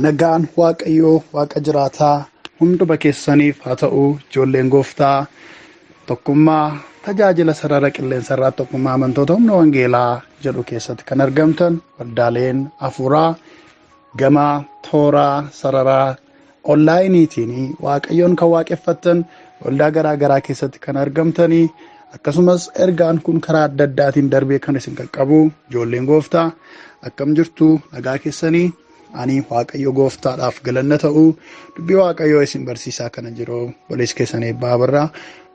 Nagaan Waaqayyoo Waaqa jiraataa hunduma keessaniif haa ta'u. Ijoolleen Gooftaa tokkummaa tajaajila sarara qilleensa irraa tokkummaa amantoota humna wangeelaa jedhu keessatti kan argamtan waldaaleen hafuuraa gama tooraa sararaa onlaayiniitiin Waaqayyoon kan waaqeffattan waldaa garaa garaa keessatti kan argamtanii akkasumas ergaan kun karaa adda addaatiin darbee kan isin qaqqabu ijoolleen Gooftaa akkam jirtu nagaa keessanii. Ani Waaqayyo Gooftaadhaaf galanna ta'u dubbii Waaqayyoo isin barsiisaa kana jiru waliis keessan eebbaa barraa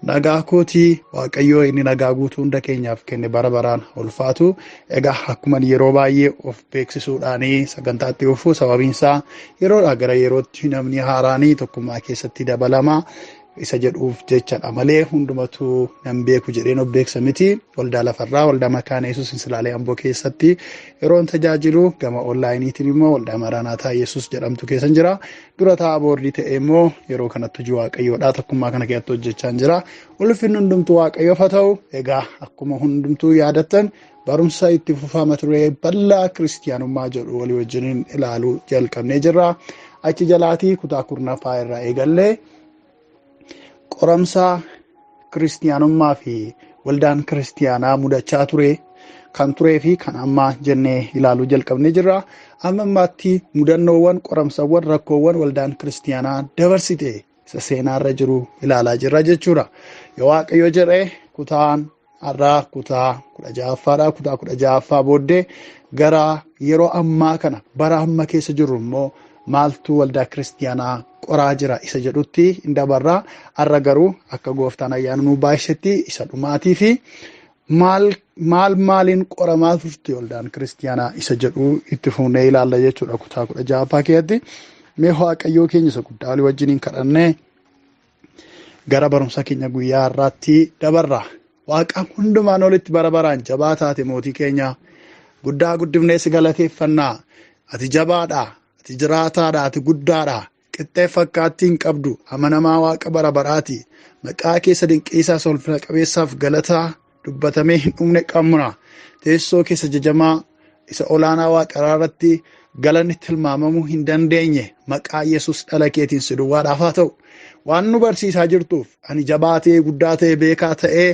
nagaa kootii Waaqayyoo inni nagaa guutuu hunda keenyaaf kenne bara baraan ulfaatu. Egaa akkuma yeroo baay'ee of beeksisuudhaanii sagantaatti dhufuu sababiinsaa yeroodhaa gara yerootti namni haaraanii tokkummaa keessatti dabalama isa jedhuuf jechadha malee hundumatu nan beeku jedheen of beeksa miti. Waldaa lafarraa waldaa makaana Yesuus Insilaalee Amboo keessatti yeroon tajaajilu gama onlaayiniitiin immoo waldaa Maranaataa Yesuus jedhamtu keessan jira. Dura taa'aa boordii ta'e immoo yeroo kanatti hojii Waaqayyoodhaa tokkummaa kana keessatti hojjechaa jira. Ulfinni hundumtuu Waaqayyoof haa ta'u. Egaa akkuma hundumtuu yaadattan barumsa itti fufaa mata duree bal'aa kristaanummaa jedhu walii wajjiniin ilaaluu jalqabnee jirra. Achi jalaatii kutaa kurnaffaa irraa eegallee barumsaa kristaanummaa fi waldaan kiristaanaa mudachaa ture kan turee fi kan ammaa jennee ilaaluu jalqabnee jirra. Amma ammaatti mudannoowwan qoramsawwan rakkoowwan waldaan kiristaanaa dabarsite isa seenaarra jiru ilaalaa jirra jechuudha. Yoo Waaqayyo jedhee kutaan har'aa kutaa 16ffaadha. Kutaa 16ffaa booddee gara yeroo ammaa kana bara amma keessa jirru immoo maaltu waldaa kiristaanaa qoraa jira isa jedhutti hin dabarraa. Har'a garuu akka Gooftaan ayyaana nu baay'isetti isa dhumaatii fi maaliin qoramaa turte waldaan kiristaanaa isa jedhu itti fuunee ilaalla jechuudha. Kutaa 16ffaa keessatti mee Waaqayyoo keenya isa guddaa walii wajjiniin kadhannee gara barumsa keenya guyyaa har'aatti dabarra. Waaqa hundumaan olitti bara baraan jabaa taate mootii keenya guddaa guddifnee si galateeffannaa. Ati jabaadha, ati jiraataadha, ati guddaadha. Qixxee fakkaattii hin qabdu amanamaa Waaqa bara baraati. Maqaa keessa dinqiisaa ulfina qabeessaaf galataa dubbatamee hin dhumne qabna. Teessoo keessa jajamaa isa olaanaa Waaqaraa irratti galanni tilmaamamuu hin dandeenye maqaa Yesuus dhala keetiin si duwwaadhaaf haa ta'u. Waan nu barsiisaa jirtuuf ani jabaa ta'ee guddaa ta'ee beekaa ta'ee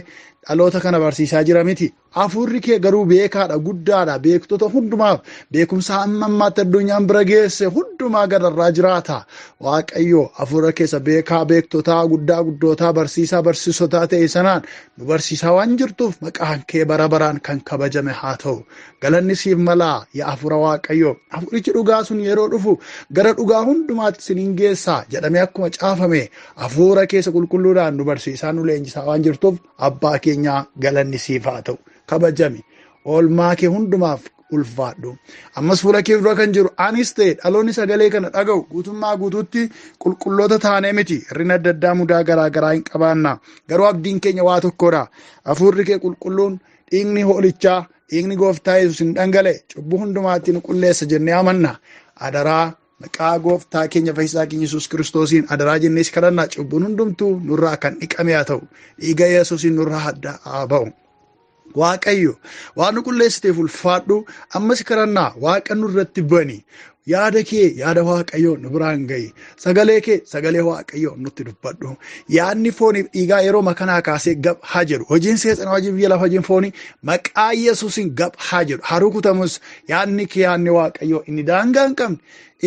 dhaloota kana barsiisaa jira miti. Hafuurri kee garuu beekaadha, guddaadha. Beektota hundumaaf beekumsa amma ammaatti addunyaan bira geesse hundumaa gararraa jiraata. Waaqayyo hafuura keessa beekaa beektotaa guddaa guddootaa barsiisaa barsiisotaa ta'e sanaan nu barsiisaa waan jirtuuf maqaan kee bara baraan kan kabajame haa ta'u. Galanni siif malaa yaa hafuura Waaqayyo. Hafuurichi dhugaa sun yeroo dhufu gara dhugaa hundumaatti siniin geessaa jedhamee akkuma caafame hafuura keessa qulqulluudhaan nu barsiisaa nu leenjisaa waan jirtuuf abbaa keenyaa galanni siif haa ta'u. Kabajame oolmaa kee hundumaaf ulfaadhu. Ammas fuula kee dura kan jiru anis ta'e dhaloonni sagalee kana dhaga'u guutummaa guutuutti qulqulloota taanee miti. Hirrina adda addaa mudaa garaa garaa hin qabaanna. Garuu abdiin keenya waa tokkodha. Hafuurri kee qulqulluun dhiigni hoolichaa dhiigni Gooftaa Yesuus hin dhangale cubbuu hundumaatti nu qulleessa jennee amanna. Adaraa maqaa Gooftaa keenya Fayyisaa keenya Yesuus Kiristoosiin adaraa jennees kadhanna. Cubbuun hundumtuu nurraa kan dhiqame haa ta'u. Dhiiga Yesuusiin nurraa adda haa ba'u. Waaqayyo waan nu qulleessiteef ulfaadhu. Ammas kadhannaa Waaqa nurratti bani. Yaada kee yaada Waaqayyoo nu biraan gahi. Sagalee kee sagalee Waaqayyoo nutti dubbadhu. Yaadni fooniif dhiigaa yeroo makanaa kaasee gab haa jedhu. Hojiin seexanaa hojii biyya lafa hojiin foonii maqaa Yesuusiin gab haa jedhu. Haruu kutamus yaadni kee yaadni Waaqayyoo inni daangaa hin qabne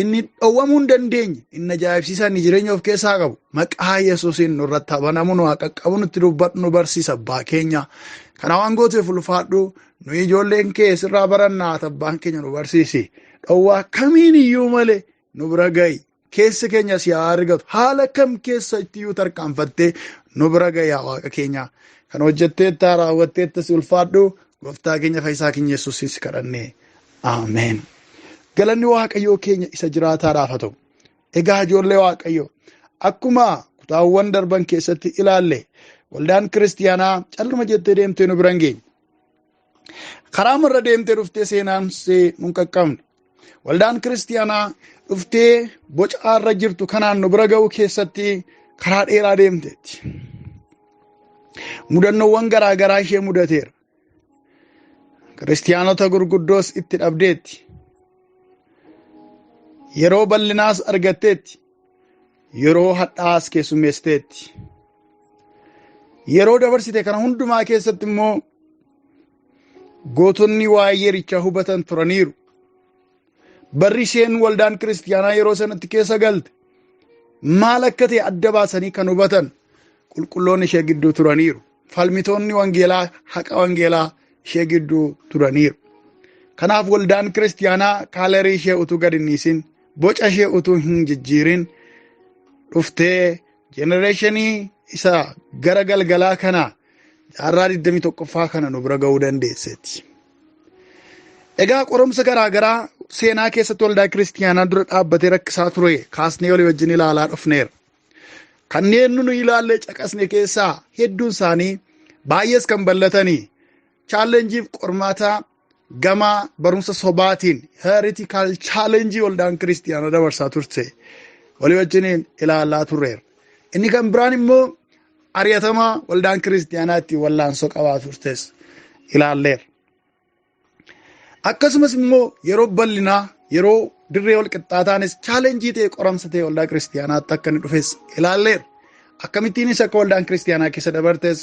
inni dhowwamuu hin dandeenye inni ajaa'ibsiisaa inni jireenya of keessaa qabu maqaa Yesuusiin nurratti banamu nu qaqqabu nutti dubbadhu nu barsiisa abbaa keenya. Kana waan gooteef ulfaadhu. Nu ijoolleen kee sirraa barannaa abbaan keenya nu barsiisi. Dhowwaa kamiin iyyuu malee nu bira gahi. Keessi keenya si haa argatu. Haala kam keessa iyyuu tarkaanfattee nu bira gahi yaa Waaqa keenya. Kan hojjetteetta raawwatteetta si ulfaadhu. Gooftaa keenya Fayyisaa keenya Yesuusis kadhannee. Ameen. Galanni Waaqayyoo keenya isa jiraataadhaaf haa ta'u. Egaa ijoollee Waaqayyoo akkuma kutaawwan darban keessatti ilaalle waldaan kiristaanaa calluma jettee deemtee nu biraan geenye. Karaa marra deemtee dhuftee seenaan see nun qaqqabne. Waldaan kiristaanaa dhuftee boca irra jirtu kanaan nu bira ga'uu keessatti karaa dheeraa deemteetti. Mudannoowwan garaa garaa ishee mudateera. Kiristaanota gurguddoos itti dhabdeetti. yeroo bal'inaas argatteetti, yeroo hadhaas keessummeessiteetti. Yeroo dabarsite kana hundumaa keessatti immoo gootonni waa'ee yerichaa hubatan turaniiru. Barri isheen waldaan kiristaanaa yeroo sanatti keessa galte maal akka ta'e adda baasanii kan hubatan qulqulloonni ishee gidduu turaniiru. Falmitoonni wangeelaa haqa wangeelaa ishee gidduu turaniiru. Kanaaf waldaan kiristaanaa kaalarii ishee utuu gad hin dhiisin, boca ishee utuu hin jijjiirin dhuftee jenereeshinii isa gara galgalaa kana jaarraa 21ffaa kana nu bira ga'uu dandeesseetti. Egaa qorumsa garaagaraa seenaa keessatti waldaa kiristaanaa dura dhaabbatee rakkisaa ture kaasnee walii wajjin ilaalaa dhufneera. Kanneen nu ilaallee caqasne keessaa hedduun isaanii baay'ees kan bal'atanii chaalenjiif qormaataa gama barumsa sobaatiin heretical challenge waldaan kiristaanaa dabarsaa turte walii wajjin ilaalaa turreera. Inni kan biraan immoo ari'atamaa waldaan kiristaanaa itti wallaansoo qabaa turtes ilaalleera. Akkasumas immoo yeroo bal'inaa yeroo dirree wal qixxaataanis chaalenjii ta'e qoramsa ta'e waldaa kiristaanaatti akka inni dhufes ilaalleera. Akkamittiinis akka waldaan kiristaanaa keessa dabartes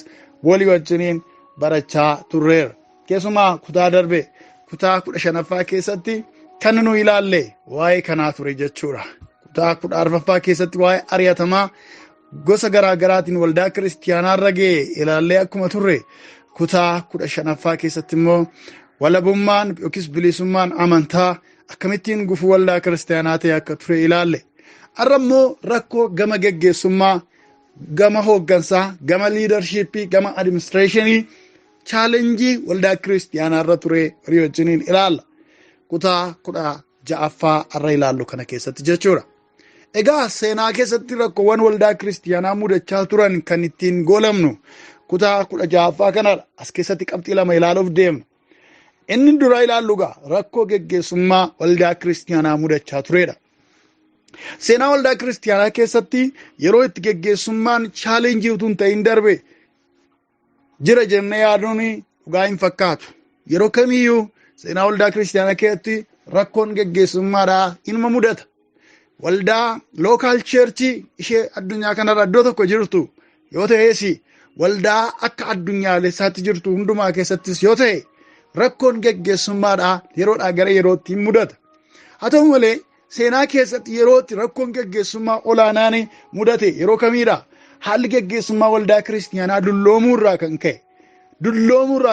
walii wajjiniin barachaa turreera. Keessumaa kutaa darbe kutaa 15ffaa keessatti kan nu ilaalle waa'ee kanaa ture jechuudha. Kutaa 14ffaa keessatti waa'ee ari'atamaa gosa garaagaraatiin waldaa kiristaanaa irra ga'e ilaallee akkuma turre kutaa 15ffaa keessatti immoo walabummaan yookiis bilisummaan amantaa akkamittiin gufuu waldaa kiristaanaa ta'e akka ture ilaalle. Har'a immoo rakkoo gama geggeessummaa, gama hooggansaa, gama liidarshiippii, gama adiministireeshinii chaalenjii waldaa kiristaanaa irra ture walii wajjiniin ilaalla. Kutaa 16ffaa har'a ilaallu kana keessatti jechuudha. Egaa seenaa keessatti rakkoowwan waldaa kiristaanaa mudachaa turan kan ittiin golamnu kutaa 16ffaa kanadha. As keessatti qabxii 2 ilaaluuf deemna. Inni dura ilaallu gaa rakkoo geggeessummaa waldaa kiristaanaa mudachaa turedha. Seenaa waldaa kiristaanaa keessatti yeroo itti geggeessummaan chaalenjii utuu hin ta'in darbe jira jennee yaaduun dhugaa hin fakkaatu. Yeroo kamiyyuu seenaa waldaa kiristaanaa keessatti rakkoon geggeessummaadhaa inuma mudata. Waldaa lookaal cheerchii ishee addunyaa kanarra iddoo tokko jirtu yoo ta'es waldaa akka addunyaalessaatti jirtu hundumaa keessattis yoo ta'e rakkoon geggeessummaadhaa yeroodhaa gara yerootti hin mudata. Haa ta'u malee seenaa keessatti yerootti rakkoon geggeessummaa olaanaan mudate yeroo kamiidha? Haalli geggeessummaa waldaa kiristaanaa dulloomuurraa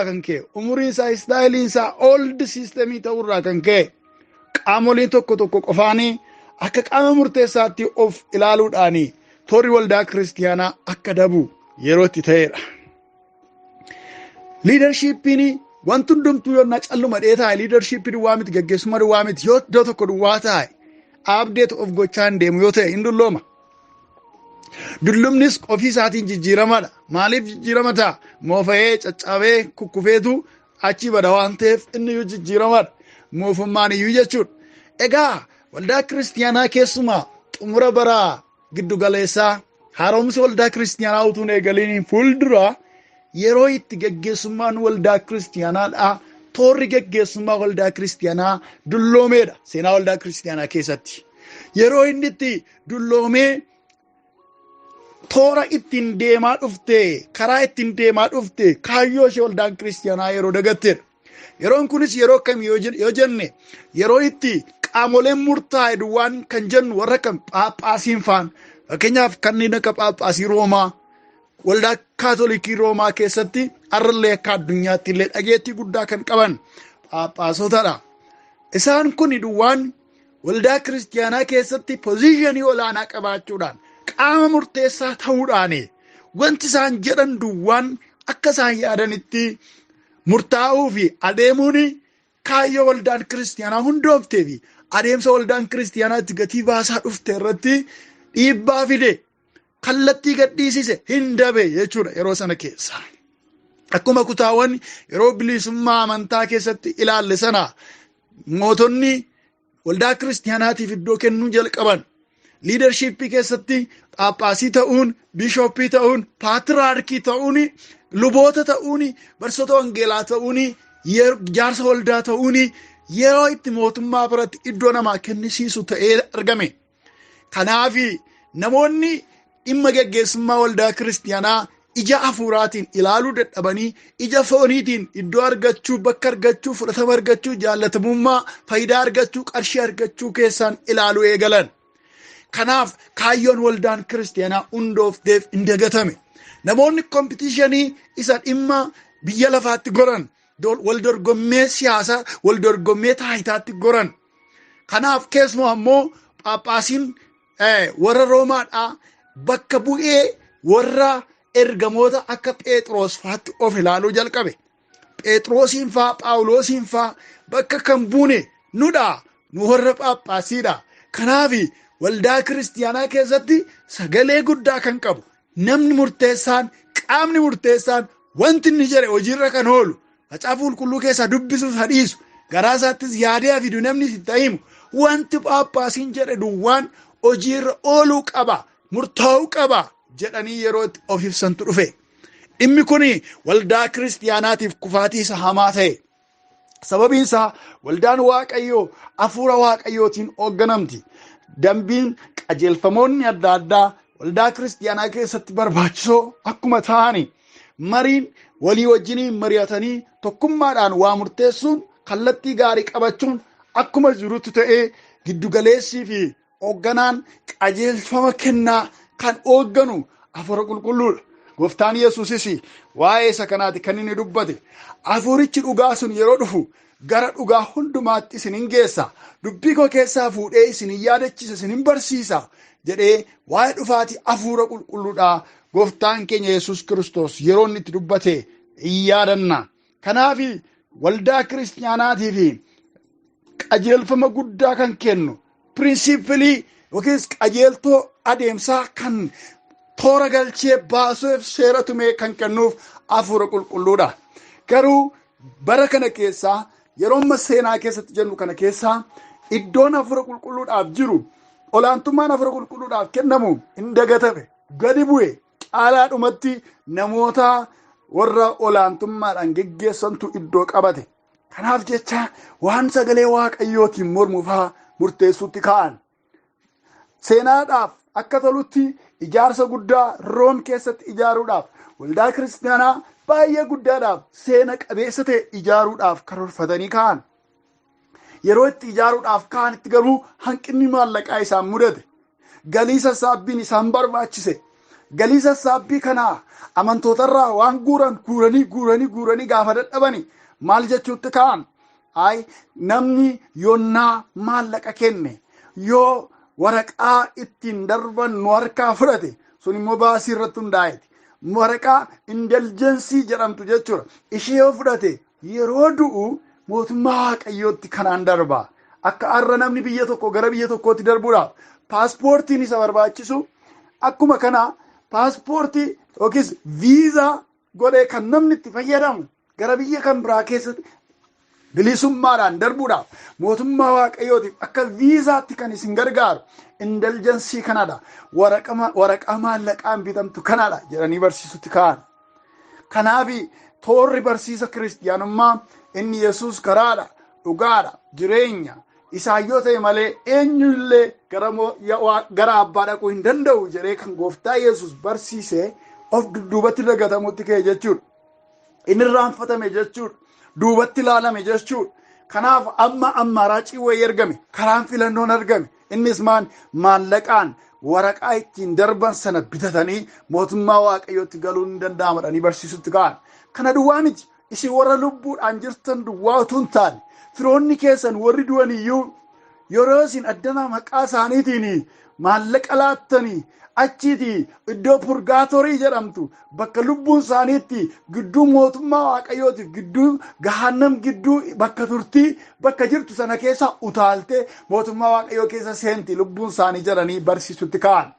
kan ka'e umuriin isaa istaayiliin isaa old systemii ta'uurraa kan ka'e qaamoliin tokko qofaanii akka qaama murteessaatti of ilaaluudhaan toorri waldaa kiristaanaa akka dabu yerootti ta'edha. Liidarshiippiin wanti hundumtuu yoonnaa calluma dheetaa liidarshiippiin duwwaa miti, geggeessummaa duwwaa miti. Yoo iddoo tokko duwwaa taa'e abdeet of gochaa hin deemu yoo ta'e hin dullooma. Dullumnis ofii isaatiin jijjiiramadha. Maaliif jijjiirama ta'a? Moofa'ee caccabee kukkufeetu achi bada waan ta'eef inni iyyuu jijjiiramadha. Moofummaan iyyuu jechuudha. Egaa waldaa kiristaanaa keessumaa xumura baraa giddu galeessaa haaromsa waldaa kiristaanaa utuun eegaliin fuuldura yeroo itti geggeessummaan waldaa kiristaanaadhaa toorri geggeessummaa waldaa kiristaanaa dulloomeedha. Seenaa waldaa kiristaanaa keessatti yeroo inni itti dulloomee toora ittiin deemaa dhufte, karaa ittiin deemaa dhufte kaayyoo ishee waldaan kiristaanaa yeroo dagatteedha. Yeroon kunis yeroo kam yoo jenne yeroo itti qaamoleen murtaa'e duwwaan kan jennu warra kan Phaaphaasiin faan fakkeenyaaf kanneen akka Phaaphaasii Roomaa waldaa Kaatolikii Roomaa keessatti har'allee akka addunyaatti illee dhageettii guddaa kan qaban Phaaphaasotadha. Isaan kun duwwaan waldaa kiristaanaa keessatti pozishinii olaanaa qabaachuudhaan qaama murteessaa ta'uudhaan wanti isaan jedhan duwwaan akka isaan yaadanitti murtaa'uu fi adeemuun kaayyoo waldaan kiristaanaa hundooftee fi adeemsa waldaan kiristaanaatti gatii baasaa dhufte irratti dhiibbaa fide kallattii gadhiisise hin dabe jechuudha. Yeroo sana keessa akkuma kutaawwan yeroo bilisummaa amantaa keessatti ilaalle sana mootonni waldaa kiristaanaatiif iddoo kennuu jalqaban. Liidarshiippii keessatti Phaaphaasii ta'uun, biishooppii ta'uun, paatriyaarkii ta'uun, luboota ta'uun, barsiisota wangeelaa ta'uun, jaarsa waldaa ta'uun yeroo itti mootummaa biratti iddoo namaa kennisiisu ta'ee argame. Kanaaf namoonni dhimma geggeessummaa waldaa kiristaanaa ija hafuuraatiin ilaaluu dadhabanii ija fooniitiin iddoo argachuu, bakka argachuu, fudhatama argachuu, jaallatamummaa, faayidaa argachuu, qarshii argachuu keessaan ilaaluu eegalan. Kanaaf kaayyoon waldaan kiristaanaa hundoofteef hin dagatame. Namoonni kompitishinii isa dhimma biyya lafaatti goran, wal dorgommee siyaasaa, wal dorgommee taayitaatti goran. Kanaaf keessumaa ammoo Phaaphaasiin warra Roomaadhaa bakka bu'ee warra ergamoota akka Phexros faatti of ilaaluu jalqabe. Phexrosiin faa, Phaawulosiin faa bakka kan buune nudha, nu warra Phaaphaasiidha. Kanaaf waldaa kiristaanaa keessatti sagalee guddaa kan qabu, namni murteessaan, qaamni murteessaan, wanti inni jedhe hojiirra kan oolu, Macaafa Qulqulluu keessaa dubbisuuf hadhiisu, garaa isaattis yaadee fidu namni sitti himu, wanti Phaaphaasiin jedhe duwwaan hojiirra ooluu qaba, murtaa'uu qaba jedhanii yeroo itti of ibsantu dhufe. Dhimmi kun waldaa kiristaanaatiif kufaatii isa hamaa ta'e. Sababiin isaa waldaan Waaqayyoo hafuura Waaqayyootiin hoogganamti. Dambiin qajeelfamoonni adda addaa waldaa kiristaanaa keessatti barbaachisoo akkuma ta'ani, mariin walii wajjiniin mari'atanii tokkummaadhaan waa murteessuun, kallattii gaarii qabachuun akkuma jirutti ta'ee giddugaleessii fi hoogganaan qajeelfama kennaa kan hoogganu hafuura qulqulluudha. Gooftaan Yesuusis waa'ee isa kanaati kan inni dubbate. Hafuurichi dhugaa sun yeroo dhufu gara dhugaa hundumaatti isin hin geessa, dubbii koo keessaa fuudhee isin hin yaadachiisa, isin hin barsiisa jedhee waa'ee dhufaatii hafuura qulqulluudhaa Gooftaan keenya Yesuus Kiristoos yeroo inni itti dubbate hin yaadanna. Kanaaf waldaa kiristaanaatiif qajeelfama guddaa kan kennu, pirinsipilii yookiis qajeeltoo adeemsaa kan toora galchee baasuuf seera tumee kan kennuuf hafuura qulqulluudha. Garuu bara kana keessaa yeroo amma seenaa keessatti jennu kana keessaa iddoon hafuura qulqulluudhaaf jiru, olaantummaan hafuura qulqulluudhaaf kennamu hin dagatame, gadi bu'e. Caalaadhumatti namoota warra olaantummaadhaan geggeessantu iddoo qabate. Kanaaf jecha waan sagalee Waaqayyootiin mormuufaa murteessuutti ka'an. Seenaadhaaf akka tolutti ijaarsa guddaa Room keessatti ijaaruudhaaf, waldaa kiristaanaa baay'ee guddaadhaaf, seena qabeessa ta'e ijaaruudhaaf karoorfatanii ka'an. Yeroo itti ijaaruudhaaf ka'anitti garuu hanqinni maallaqaa isaan mudate. Galii sassaabbiin isaan barbaachise. Galii sassaabbii kanaa amantootarraa waan guuranii gaafa dadhabani maal jechuutti ka'an? Namni yoonnaa maallaqa kenne, yoo waraqaa ittiin darban nu harkaa fudhate, sun immoo baasii irratti hundaa'eeti. Waraqaa indaljeensii jedhamtu jechuudha. Ishee yoo fudhate yeroo du'u mootummaa Waaqayyootti kanaan darba. Akka har'a namni biyya tokko gara biyya tokkootti darbuudhaaf paaspoortiin isa barbaachisu, akkuma kana paaspoortii yookiis viizaa godhee kan namni itti fayyadamu gara biyya kan biraa keessatti bilisummaadhaan darbuudhaaf mootummaa Waaqayyootiif akka viizaatti kan isin gargaaru indaljeensii kanadha, waraqaa maallaqaan bitamtu kanadha jedhanii barsiisutti ka'an. Kanaaf toorri barsiisa kiristaanummaa inni Yesuus karaadha, dhugaadha, jireenya isaan yoo ta'e malee eenyullee gara abbaa dhaquu hin danda'u jedhee kan Gooftaa Yesuus barsiisee of dudduubatti dagatamutti ka'e jechuudha. Inni irraanfatame jechuudha. Duubatti ilaalame jechuudha. Kanaaf amma ammaaraachii wayii argame, karaan filannoon argame. Innis maallaqaan waraqaa ittiin darban sana bitatanii mootummaa Waaqayyootti galuun hin danda'amadhanii barsiisutti ka'an. Kana duwwaa miti, isin warra lubbuudhaan jirtan duwwaa utuu hin taane, firoonni keessan warri du'an iyyuu yeroo isin addana maqaa isaaniitiin maallaqa laattanii achiiti iddoo purgaatorii jedhamtu bakka lubbuun isaaniitti gidduu mootummaa Waaqayyootiif gidduu gahannam gidduu bakka turtii bakka jirtu sana keessa utaaltee mootummaa Waaqayyoo keessa seenti lubbuun isaanii jedhanii barsiisutti ka'an.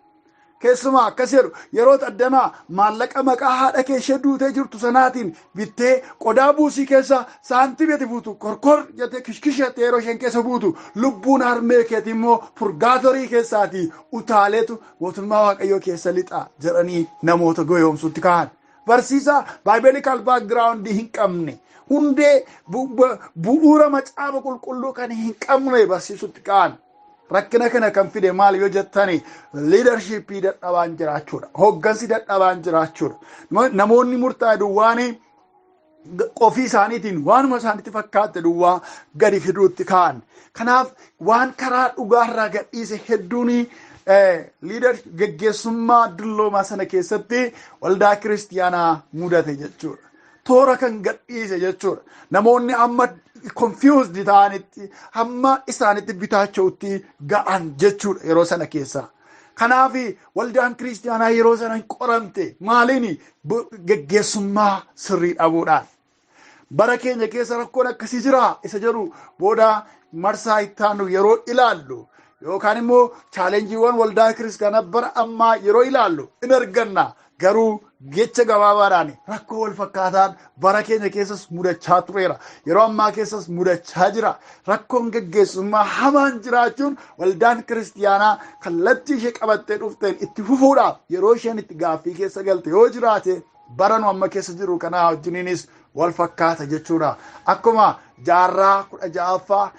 Keessumaa akkas jedhu yeroo addanaa maallaqa maqaa haadha keeshee duutee jirtu sanaatiin bittee qodaa buusii keessa saantii ati buutu korkor jettee kishkisheetti yeroo isheen keessa buutu lubbuun harmee keetii immoo purgaatorii keessaatii utaaleetu mootummaa Waaqayyoo keessa lixa jedhanii namoota goyoomsutti ka'an. Barsiisaa baayibelikaal baakgiraawundii hin qabne, hundee bu'uura macaafa qulqulluu kan hin qabne barsiisutti ka'an. Rakkina kana kan fide maal yoo jettani leadershipii dadhabaan jiraachuudha. Hoggansi dadhabaan jiraachuudha. Namoonni murtaa'e duwwaanii qofii isaaniitiin waanuma isaanitti fakkaate duwwaa gadi fiduutti ka'an. Kanaaf waan karaa dhugaarraa gadhiise hedduun liidar geggeessummaa dulloomaa sana keessatti waldaa kiristiyaanaa mudate jechuudha. Toora kan gadhiise jechuudha. Namoonni amma confused ta'anitti hamma isaanitti bitaacha'utti ga'an jechuudha yeroo sana keessa. Kanaaf waldaan kiristiyaanaa yeroo sana hin qoramte maaliin geggeessummaa sirrii dhabuudhaan. Bara keenya keessa rakkoon akkasii jira isa jedhu booda marsaa ittaanu yeroo ilaallu yookaan immoo chaalenjiiwwan waldaa kiristaanaa bara ammaa yeroo ilaallu in arganna. Garuu jecha gabaabaadhaan rakkoo wal fakkaataan bara keenya keessas mudachaa tureera. Yeroo ammaa keessas mudachaa jira. Rakkoon geggeessummaa hamaan jiraachuun waldaan kiristiyaanaa kallattii ishee qabattee dhufteen itti fufuudhaaf yeroo isheen itti gaaffii keessa galte yoo jiraate bara nu amma keessa jiru kanaa wajjiniinis wal fakkaata jechuudha. Akkuma jaarraa 16ffaa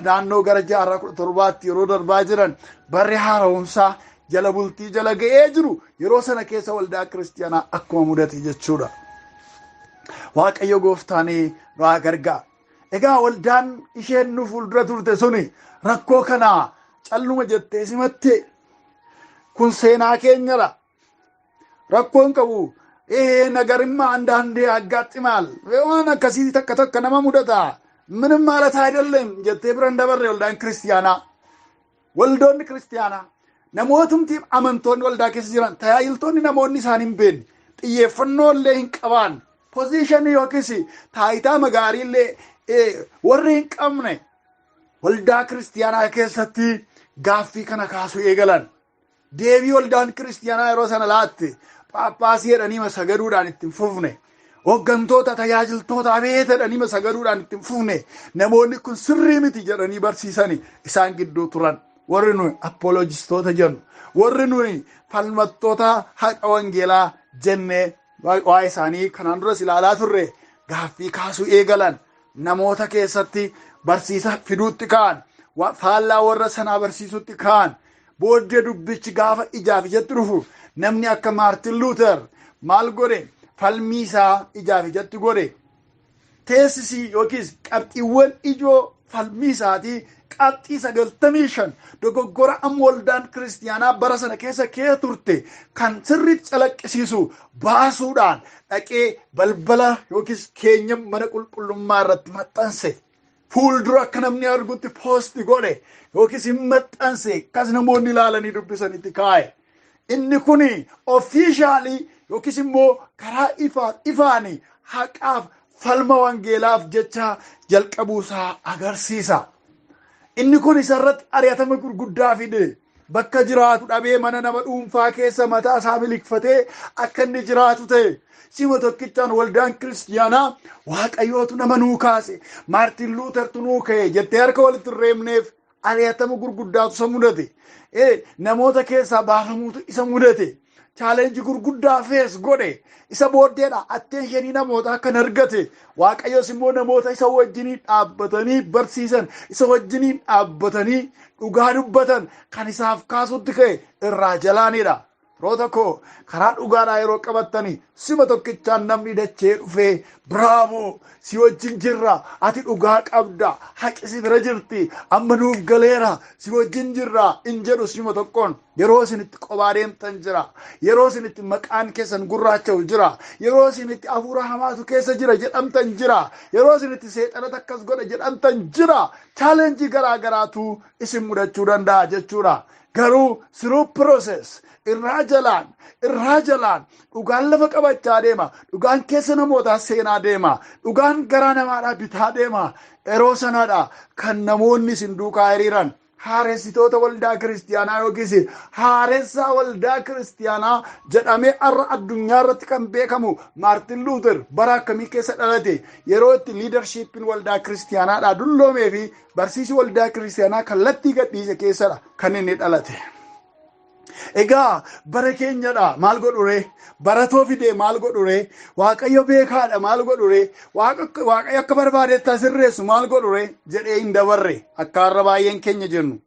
naannoo gara jaarraa 17tti yeroo darbaa jiran barri haaromsaa jala bultii jala ga'ee jiru yeroo sana keessa waldaa kiristiyaanaa akkuma mudate jechuudha. Waaqayyo gooftaan nu gargaara. Egaa waldaan isheen nu fuuldura turte suni rakkoo kana calluma jettee simatte kun seenaa keenyadha. Rakkoon qabu nagarimmaa አንዳንዴ ያጋጥማል waan akkasii takka nama mudata ምንም ማለት አይደለም jettee bira dabarre waldaan kiristiyaanaa. Waldoonni kiristiyaanaa namootumti amantoonni waldaa keessa jiran tajaajiltoonni namoonni isaan hin beekne xiyyeeffannoo illee hin qaban posiishinii yookiis taayitaa magaarii illee warri hin qabne waldaa kiristiyaanaa keessatti gaaffii kana kaasuu eegalan. Deebii waldaan kiristiyaanaa yeroo sana laatte Paappaasii jedhanii sagaduudhaan ittiin fufne. Hoggantoota tajaajiltoota abeeta jedhanii sagaduudhaan ittiin fufne. Namoonni kun sirrii miti jedhanii barsiisanii isaan gidduu turan. Warri nuyi apolojistoota jennu. Warri nuyi falmattoota haqa wangeelaa jennee waa'ee isaanii kanaan duras ilaalaa turre gaaffii kaasuu eegalan. Namoota keessatti barsiisa fiduutti ka'an. Faallaa warra sanaa barsiisutti ka'an. Booddee dubbichi gaafa ijaaf ijatti dhufu namni akka Maartin Luuter maal godhe falmii isaa ijaaf ijatti godhe. Teessisii yookiis qabxiiwwan ijoo falmii isaatii qabxii 95 dogoggora amma waldaan kiristiyaanaa bara sana keessa turte kan sirriitti calaqqisiisu baasuudhaan dhaqee balbala yookiis keenya mana qulqullummaa irratti maxxanse. Fuuldura akka namni argutti poosti godhe yookiis hin maxxanse akkas namoonni ilaalanii dubbisanitti kaa'e. Inni kun ofiishaalii yookiis immoo karaa ifaan haqaaf falma wangeelaaf jecha jalqabuusaa agarsiisa. Inni kun isarratti ari'atama gurguddaa fide. Bakka jiraatu dhabee mana nama dhuunfaa keessa mataa isaa miliqfatee akka inni jiraatu ta'e. Sima tokkichaan waldaan kiristiyaanaa waaqayyootu nama nuu kaase. Maartin Luutertu nuu ka'e jettee harka walitti hin reebneef ari'atama gurguddaatu isa mudate. Namoota keessaa baafamuutu isa mudate. Chaalenjii gurguddaa fees godhe. Isa booddeedha atteenshinii namoota akkan argate. Waaqayyoos immoo namoota isa wajjiniin dhaabbatanii barsiisan, isa wajjiniin dhaabbatanii dhugaa dubbatan kan isaaf kaasutti ka'e irraa jalaanidha. Roota koo karaa dhugaadhaa yeroo qabattanii sima tokkichaan namni dachee dhufee biraavoo si wajjin jirra ati dhugaa qabda haqi bira jirti amma nuuf galeera si wajjin jirra in jedhu sima tokkoon yeroo isinitti qophaa deemtan jira. Yeroo isinitti maqaan keessan gurraacha'u jira. Yeroo isinitti hafuura hamaatu keessa jira jedhamtan jira. Yeroo isinitti seexanatu akkas godha jedhamtan jira. Chaalenjii garaa garaatu isin mudachuu danda'a jechuudha. Garuu through process irraa jalaan dhugaan lafa qabachaa deema. Dhugaan keessa namootaa seenaa deema. Dhugaan garaa namaadhaa bitaa deema. Yeroo sanadha kan namoonni isin duukaa hiriiran haaressitoota waldaa kiristiyaanaa yookiis haaressaa waldaa kiristiyaanaa jedhamee har'a addunyaa irratti kan beekamu Maartin Luuter bara akkamii keessa dhalate yeroo itti liidarshiippiin waldaa kiristiyaanaadhaa dulloomee fi barsiisi waldaa kiristiyaanaa kallattii gadhiise keessadha kan inni dhalate. Egaa bara keenyadha maal godhure? Baratoo fidee maal godhure? Waaqayyo beekaadha maal godhure? Waaqayyo akka barbaadetti asirreessu maal godhure? Jedhee hin dabarre akka har'a baay'een keenya jennu.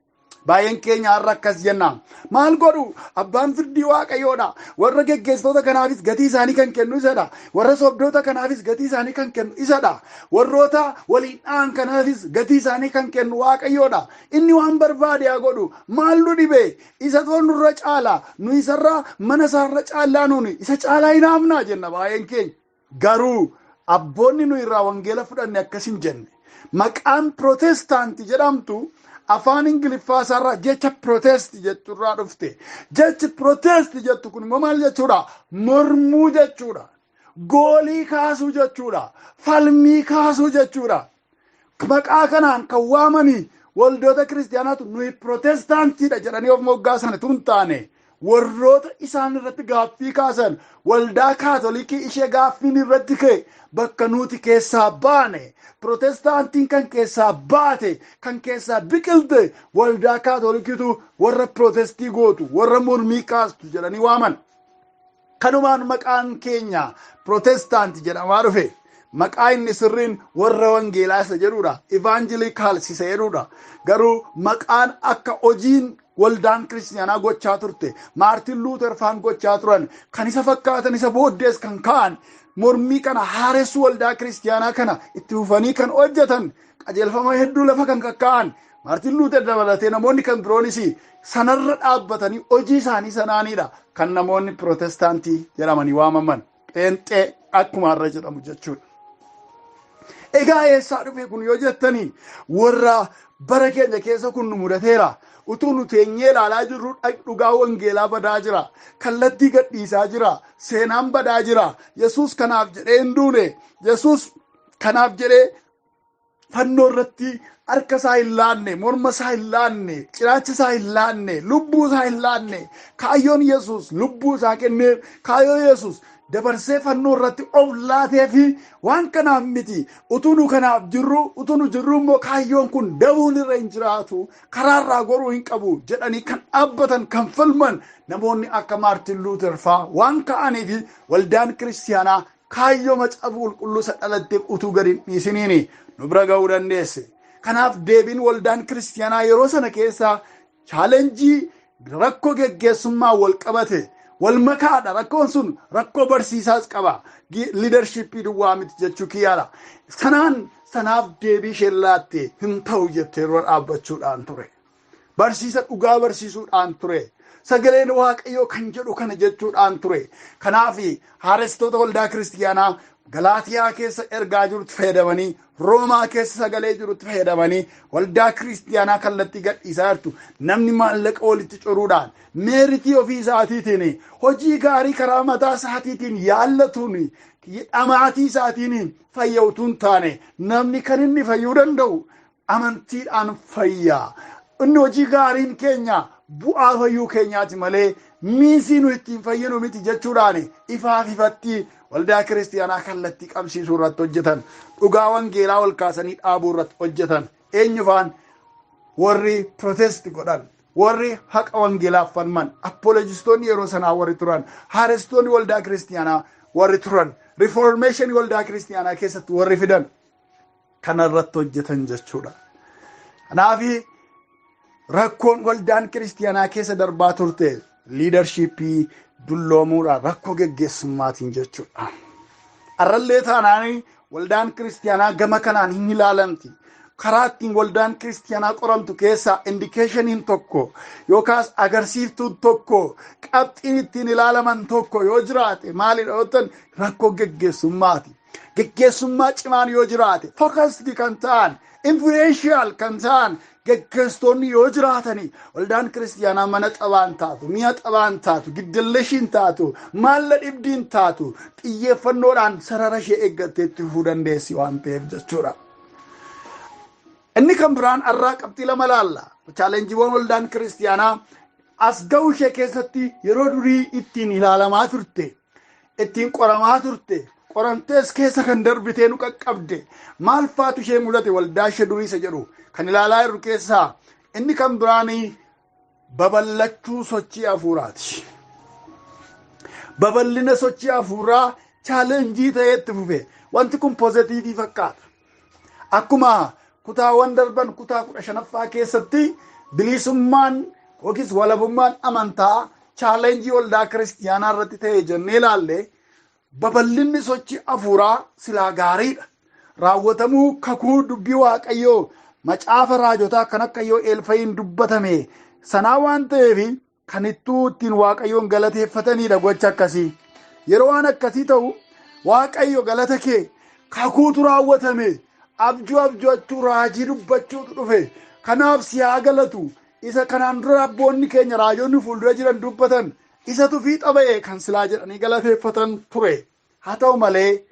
Baay'een keenya har'a akkas jenna. Maal godhu? Abbaan firdii Waaqayyoodha. Warra geggeessitoota kanaafis gatii isaanii kan kennu isadha. Warra sobdoota kanaafis gatii isaanii kan kennu isadha. Warroota waliin dhaan kanaafis gatii isaanii kan kennu Waaqayyoodha. Inni waan barbaade haa godhu. Maal nu dhibe? Isa toon nurra caala. Nu isarra mana isaarra caallaa nuuni. Isa caalaa hin haafnaa jenna baay'een keenya. Garuu abboonni nu irraa wangeela fudhanne akkas hin jenne. Maqaan Pirootestaantii jedhamtu afaan Ingiliffaa isaarraa jecha protest jettu irraa dhufte. Jechi protest jettu kun immoo maal jechuudha? Mormuu jechuudha. Goolii kaasuu jechuudha. Falmii kaasuu jechuudha. Maqaa kanaan kan waamanii waldoota kiristaanaatu nuyi Pirootestaantiidha jedhanii of moggaasan tun taane warroota isaan irratti gaaffii kaasan waldaa kaatolikii ishee gaaffiin irratti ka'e bakka nuti keessaa baane. Pirootestaantiin kan keessaa baate, kan keessaa biqilte waldaa kaatolikiitu warra pirootestii gootu, warra mormii kaastu jedhanii waaman. Kanumaan maqaan keenya Pirootestaantii jedhamaa dhufe. Maqaa inni sirriin warra wangeelaa isa jedhudha. Evangelicals isa jedhudha. Garuu maqaan akka hojiin waldaan kiristaanaa gochaa turte, Maartin Luuter faan gochaa turan, kan isa fakkaatan isa booddees kan ka'an, mormii kana haaressu waldaa kiristaanaa kana itti fufanii kan hojjetan, qajeelfama hedduu lafa kan kakka'an, Maartin Luuter dabalatee namoonni kan biroonis sanarra dhaabbatanii hojii isaanii sanaanidha kan namoonni Pirootestaantii jedhamanii waamaman. Pheenxee akkuma har'a jedhamu jechuudha. Egaa eessaa dhufe kun yoo jettanii warra bara keenya keessa kun nu mudateera. Utuu nu teenyee ilaalaa jirru dhugaa wangeelaa badaa jira. Kallattii gadhiisaa jira. Seenaan badaa jira. Yesuus kanaaf jedhee hin duune. Yesuus kanaaf jedhee fannoo irratti harka isaa hin laanne, morma isaa hin laanne, ciraacha isaa hin laanne, lubbuu isaa hin laanne. Kaayyoon Yesuus lubbuu isaa kennee, kaayyoon Yesuus dabarsee fannoo irratti of laatee fi waan kanaaf miti. Utuu nu kanaaf jirru, utuu nu jirru immoo kaayyoon kun dabuun irra hin jiraatu, karaarraa goruu hin qabu jedhanii kan dhaabbatan, kan falman namoonni akka Maartin Luuter faa waan ka'anii fi waldaan kiristaanaa kaayyoo macaafa qulqulluu isa dhalatteef utuu gadi hin dhiisiniin nu bira ga'uu dandeesse. Kanaaf deebiin waldaan kiristaanaa yeroo sana keessaa chaalenjii rakkoo geggeessummaa wal qabate. Wal makaadha rakkoon sun rakkoo barsiisaas qaba. Liidarshiippii duwwaa miti jechuu kiyyaadha. Sanaaf deebii ishee laatte hin ta'u jettee yeroo dhaabbachuudhaan ture. Barsiisa dhugaa barsiisuudhaan ture. Sagaleen Waaqayyoo kan jedhu kana jechuudhaan ture. Kanaaf haarestoota waldaa kiristaanaa Galaatiyaa keessa ergaa jirutti fayyadamanii, Roomaa keessa sagalee jirutti fayyadamanii waldaa kiristaanaa kallattii gadhiisaa jirtu. Namni maallaqa walitti coruudhaan meeritii ofii isaatiitiin hojii gaarii karaa mataa isaatiitiin yaallatuun dhamaatii isaatiin fayyautuun taane namni kan inni fayyuu danda'u amantiidhaan fayyaa. Inni hojii gaariin keenya bu'aa fayyuu keenyaati malee miisii nu ittiin fayyinu miti jechuudhaan ifaaf ifatti waldaa kiristaanaa kallattii qabsiisuu irratti hojjetan, dhugaa wangeelaa ol kaasanii dhaabuu irratti hojjetan. Eenyufaan warri protest godhan, warri haqa wangeelaaf falman, apolojistoonni yeroo sanaa warri turan, haarestoonni waldaa kiristaanaa warri turan, riformeeshinii waldaa kiristaanaa keessatti warri fidan kana irratti hojjetan jechuudha. Kanaaf rakkoon waldaan kiristaanaa keessa darbaa turte liidarshiippii dulloomuudhaan rakkoo geggeessummaatiin jechuudha. Arrallee taanaanii waldaan kiristaanaa gama kanaan hin ilaalamti. Karaa ittiin waldaan kiristaanaa qoramtu keessaa indikeeshiniin tokko yookaas agarsiiftuun tokko qabxiin ittiin ilaalaman tokko yoo jiraate maalidha yoo rakkoo geggeessummaati. Geggeessummaa cimaan yoo jiraate fokasdi kan ta'an, influential kan ta'an geggeessitoonni yoo jiraatanii waldaan kiristaanaa mana xabaan taatu, mi'a xabaan taatu, giddalleeshiin taatu, maalla dhibdiin taatu xiyyeeffannoodhaan sarara ishee eeggattee itti fufuu dandeessi waan ta'eef jechuudha. Inni kan biraan arraa qabxii lama laalla. Chaalenjiiwwan waldaan kiristaanaa as ga'uu ishee keessatti yeroo durii ittiin ilaalamaa turte, ittiin qoramaa turte, qorantees keessa kan darbitee nu qaqqabde maal faatu ishee mudate waldaa ishee durii isa jedhu kan ilaalaa jirru keessaa inni kan biraanii babal'achuu sochii hafuuraati. Babal'ina sochii hafuuraa chaalenjii ta'etti fufe. Wanti kun poozitiivii fakkaata. Akkuma kutaawwan darban kutaa 15ffaa keessatti bilisummaan yookiis walabummaan amantaa chaalenjii waldaa kiristaanaa irratti ta'e jennee ilaalle babal'inni sochii hafuuraa silaa gaariidha. Raawwatamuu kakuu dubbii Waaqayyoo macaafa raajotaa kan akka Yo'eel dubbatame sanaa waan ta'eef kan ittiin Waaqayyoon galateeffatanidha gocha akkasii. Yeroo waan akkasii ta'u Waaqayyo galata kee kakuutu raawwatame abjuu raajii dubbachuutu dhufe. Kanaaf si haa galatu. Isa kanaan dura abboonni keenya raajoonni fuuldura jiran dubbatan isatu fiixa ba'e kan silaa jedhanii galateeffatan ture. Haa ta'u malee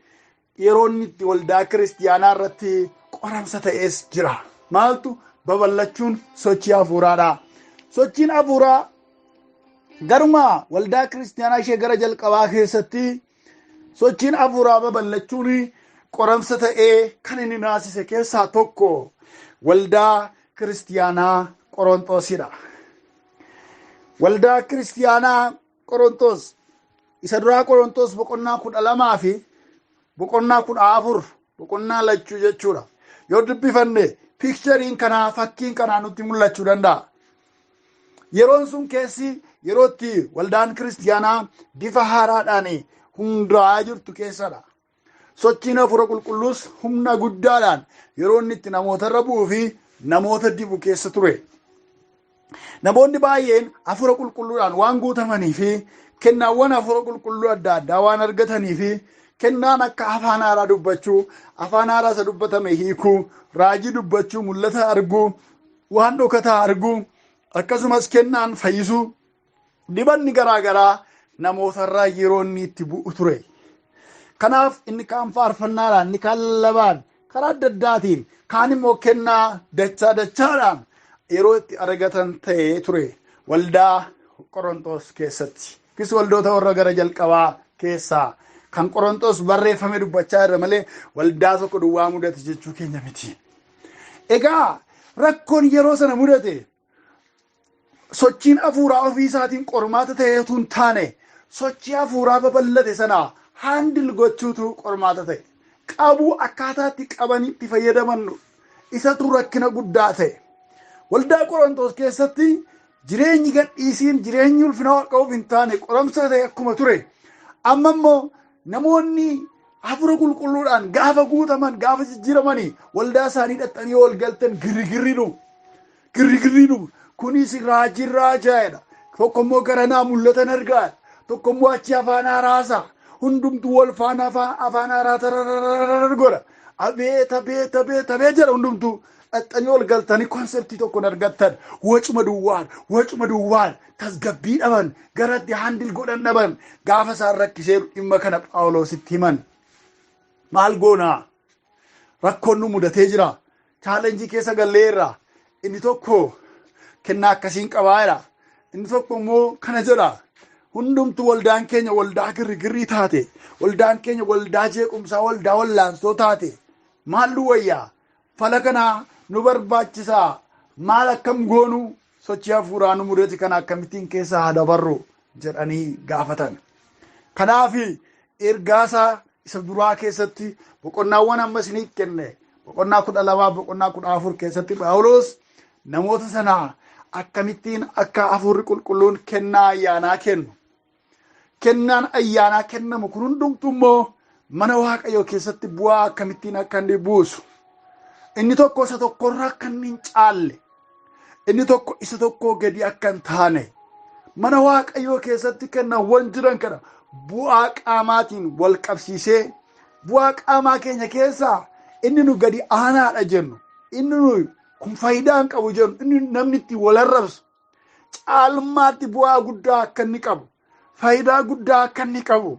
yeroo inni itti waldaa kiristaanaa irratti qoramsa ta'es jira. Maaltu babal'achuun sochii hafuuraadha. Sochiin hafuuraa garuma waldaa kiristaanaa ishee gara jalqabaa keessatti sochiin hafuuraa babal'achuun qoramsa ta'ee kan inni naasise keessaa tokko waldaa kiristaanaa Qorontoosidha. Waldaa kiristaanaa Qorontoos isa duraa Qorontoos boqonnaa 12 fi boqonnaa 14 boqonnaa lachuu jechuudha. Yoo dubbifanne piikchariin kanaa fakkiin kanaa nutti mul'achuu danda'a. Yeroon sun keessi yerootti waldaan kiristaanaa bifa haaraadhaan hundaa'aa jirtu keessadha. Sochiin hafuura qulqulluus humna guddaadhaan yeroo inni itti namoota irra bu'uu fi namoota dibu keessa ture. Namoonni baay'een hafuura qulqulluudhaan waan guutamanii fi kennaawwan hafuura qulqulluu adda addaa waan argatanii fi kennaan akka afaan haaraa dubbachuu, afaan haaraa isa dubbatame hiikuu, raajii dubbachuu, mul'ata arguu, waan dhokataa arguu, akkasumas kennaan fayyisuu, dibanni garaagaraa namootarraa yeroo inni itti bu'u ture. Kanaaf inni kaan faarfannaadhaan, inni kaan lallabaan, karaa adda addaatiin, kaan immoo kennaa dachaadhaan yeroo itti argatan ta'ee ture waldaa Qorontoos keessatti. Kis waldoota warra gara jalqabaa keessaa kan Qorontoos barreeffame dubbachaa irra malee waldaa tokko duwwaa mudate jechuu keenya miti. Egaa rakkoon yeroo sana mudate sochiin hafuuraa ofii isaatiin qormaata ta'eetu hin taane sochii hafuuraa babal'ate sana haandil gochuutu qormaata ta'e. Qabuu akkaataatti qabanitti fayyadaman isatu rakkina guddaa ta'e. Waldaa Qorontoos keessatti jireenyi gadhiisiin jireenyi ulfina Waaqaaf hin taane qoramsa ta'e akkuma ture. Amma immoo namoonni hafuura qulqulluudhaan gaafa guutaman gaafa jijjiiramanii waldaa isaanii dhaxxanii ol galtan girrigirriidhu. Kunis raajiin raajaa'edha. Tokko immoo garanaa mul'atan argaa. Tokko immoo achi afaan haaraasa. Hundumtuu wal faana afaan haaraa tararararara godha. Abeet jedha hundumtuu. Dhaxxanii ol galtanii konseptii tokkoon argattan wacuma duwwaan tasgabbii dhaban garatti haandil godhan dhaban gaafa isaan rakkisee dhimma kana Phaawulositti himan. Maal goonaa? Rakkoon nu mudatee jira. Chaalenjii keessa galleerra. Inni tokko kennaa akkasiin qabaadha. Inni tokko immoo kana jedha. Hundumtuu waldaan keenya waldaa girrigirrii taate. Waldaan keenya waldaa jeequmsaa, waldaa wallaansoo taate. Maallu wayyaa? Fala kanaa nu barbaachisaa. Maal akkam goonu sochii hafuuraa nu mudate kana akkamittiin keessa haa dabarru jedhanii gaafatan. Kanaaf ergaasaa isa duraa keessatti boqonnaawwan amma isiniif kenne boqonnaa 12 boqonnaa 14 keessatti Phaawulos namoota sanaa akkamittiin akka hafuurri qulqulluun kennaa ayyaanaa kennu. Kennaan ayyaanaa kennamu kun hundumtuu immoo mana Waaqayyoo keessatti bu'aa akkamittiin akka inni buusu. Inni tokko isa tokkorraa akka inni hin caalle. Inni tokko isa tokko gadi akka hin taane. Mana Waaqayyoo keessatti kennaawwan jiran kana bu'aa qaamaatiin wal qabsiisee bu'aa qaamaa keenya keessaa inni nu gadi aanaadha jennu. Inni nu kun faayidaa hin qabu jennu. Inni namni itti wal arrabsu. Caalmaatti bu'aa guddaa akka inni qabu. Faayidaa guddaa akka inni qabu.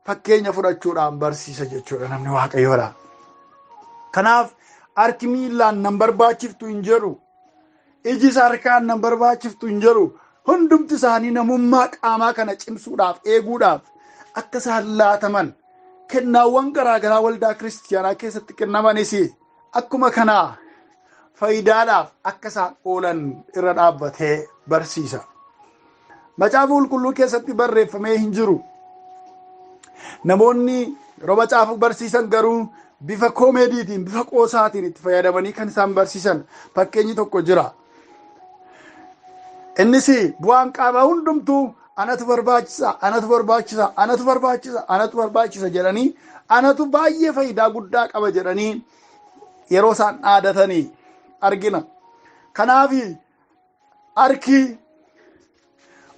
Fakkeenya fudhachuudhaan barsiisa jechuudha namni Waaqayyoodha. Kanaaf harki miillaan nan barbaachiftu hin jedhu. Iji harkaan nan barbaachiftu hin jedhu. Hundumti isaanii namummaa qaamaa kana cimsuudhaaf eeguudhaaf akka isaan laataman kennaawwan garaagaraa waldaa kiristaanaa keessatti kennamanis akkuma kanaa faayidaadhaaf akka isaan oolan irra dhaabbatee barsiisa. Macaafa qulqulluu keessatti barreeffamee hin jiru. Namoonni yeroo macaafa barsiisan garuu bifa koomeediitiin, bifa qoosaatiin itti fayyadamanii kan isaan barsiisan fakkeenyi tokko jira. Innis bu'aan qaamaa hundumtuu anatu barbaachisa, anatu barbaachisa, anatu barbaachisa, anatu barbaachisa jedhanii anatu baay'ee faayidaa guddaa qaba jedhanii yeroo isaan dhaadatanii argina. Kanaaf harki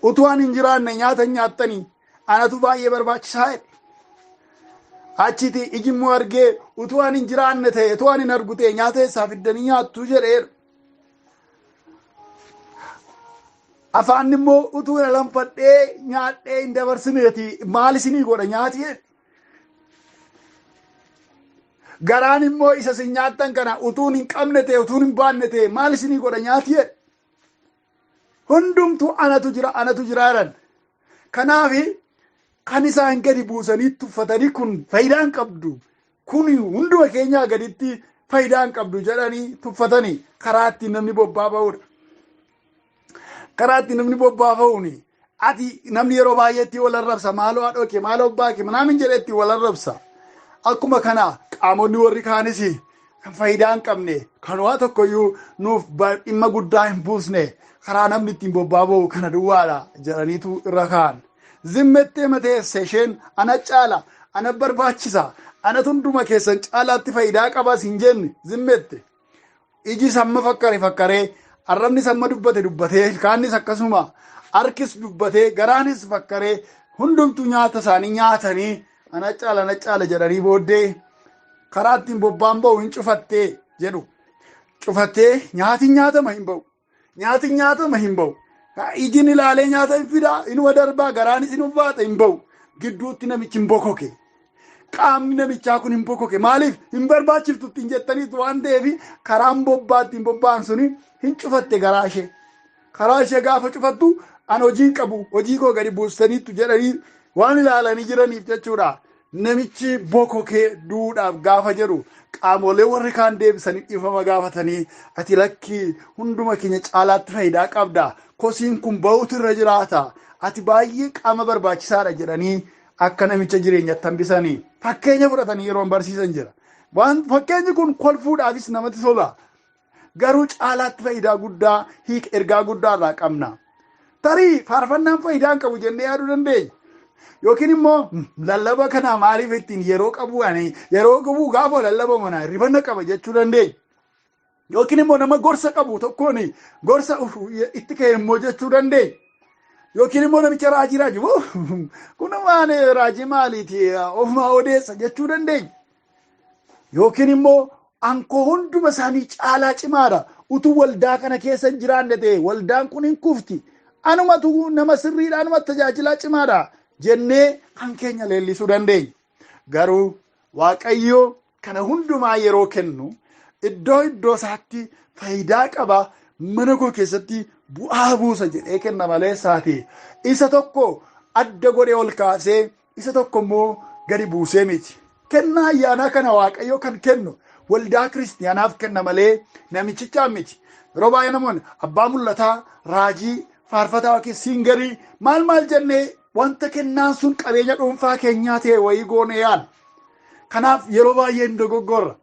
utuu an hin jiraanne nyaata nyaattanii anatu baay'ee barbaachisaa jedhe. Achiti iji immoo argee utuu an hin jiraanne ta'e, utuu an hin argu ta'e nyaata eessaa fiddanii nyaattu jedheera. Afaan immoo utuu lanfadhee nyaadhee hin dabarsineeti maal isinii godha nyaati jedhe. Garaan immoo isa isin nyaattan kana utuun hin qabne ta'e, utuun hin baanne ta'e maal isinii godha nyaati jedhe. Hundumtuu anatu jira jedhan. Kanaaf kan isaan gadi buusanii tuffatanii kun faayidaa hin qabdu, kun hunduma keenyaa gaditti faayidaa hin qabdu jedhanii tuffatanii karaa ittiin namni bobbaafa'udha. Karaa ittiin namni bobbaafa'uuni ati namni yeroo baay'eetti wal arrabsa, maaloo haadhoke, maaloo baake manaamin jedhetti wal arrabsa. Akkuma kana qaamonni warri kaanis kan faayidaa hin qabne, kan waa tokkoyyuu nuuf dhimma guddaa hin buusne karaa namni ittiin bobbaafa'u kana duwwaadha jedhaniitu irra kaa'an. Zimmettee mateesse isheen ana caala, ana barbaachisa, ana hunduma keessan caalaatti faayidaa qabas hin jenne zimmette. Iji samma fakkaree, arrabni samma dubbatee, ilkaannis akkasuma, harkis dubbatee, garaanis fakkaree, hundumtuu nyaata isaanii nyaatanii ana caala jedhanii booddee karaa ittiin bobbaan ba'u hin cufattee jedhu. Cufattee nyaatiin nyaatama hin ba'u. Ijin ilaalee nyaata hin fidaa, inuma darbaa, garaanis hin baata hin ba'u. Gidduutti namichi hin bokoke. Qaamni namichaa kun hin bokoke. Maaliif hin barbaachiftutti hin jettaniitu waan ta'eef karaan ittiin bobba'an suni hin cufatte garaa ishee. Karaa ishee gaafa cufattu an hojii qabu, hojii koo gadi buustaniittu jedhanii waan ilaalanii jiraniif jechuudha. Namichi bokokee duudhaaf gaafa jedhu qaamolee warri kaan deebisanii dhiifama gaafatanii ati lakkii hunduma keenya caalaatti faayidaa qabda. Kosiin kun ba'uutu irra jiraata. Ati baay'ee qaama barbaachisaadha jedhanii akka namicha jireenyatti hambisanii fakkeenya fudhatanii yeroo barsiisan jira. Fakkeenyi kun kolfuudhaafis namatti tola. Garuu caalaatti faayidaa guddaa ergaa guddaa irraa qabna. Tarii faarfannaan faayidaa hin qabu jennee yaaduu dandeenya. Yookiin immoo lallaba kana maaliif ittiin yeroo qabu gaafa lallaba mana ribanna qaba jechuu dandeenya. Yookiin immoo nama gorsa qabu tokkoon gorsa itti ka'e immoo jechuu dandeenya. Yookiin immoo namicha raajii kun waan raajii maaliiti ofumaa odeessa jechuu dandeenya. Yookiin immoo ankoo hunduma isaanii caalaa cimaadha. Utuu waldaa kana keessa hin jiraanne ta'e waldaan kun hin kufti. Anumatu nama sirriidha, anumatu tajaajilaa cimaadha jennee kan keenya leellisuu dandeenya. Garuu Waaqayyo kana hundumaa yeroo kennu iddoo isaatti faayidaa qaba. Mana koo keessatti bu'aa buusa jedhee kenna malee isaati. Isa tokko adda godhee ol kaasee isa tokko immoo gadi buusee miti. Kennaa ayyaanaa kana Waaqayyo kan kennu waldaa kiristaanaaf kenna malee namichichaan miti. Yeroo baay'ee namoonni abbaa mul'ataa, raajii, faarfataa yookiin siingarii maal jennee wanta kennaan sun qabeenya dhuunfaa keenyaa ta'e wayii goone yaala. Kanaaf yeroo baay'ee hin dogoggorra.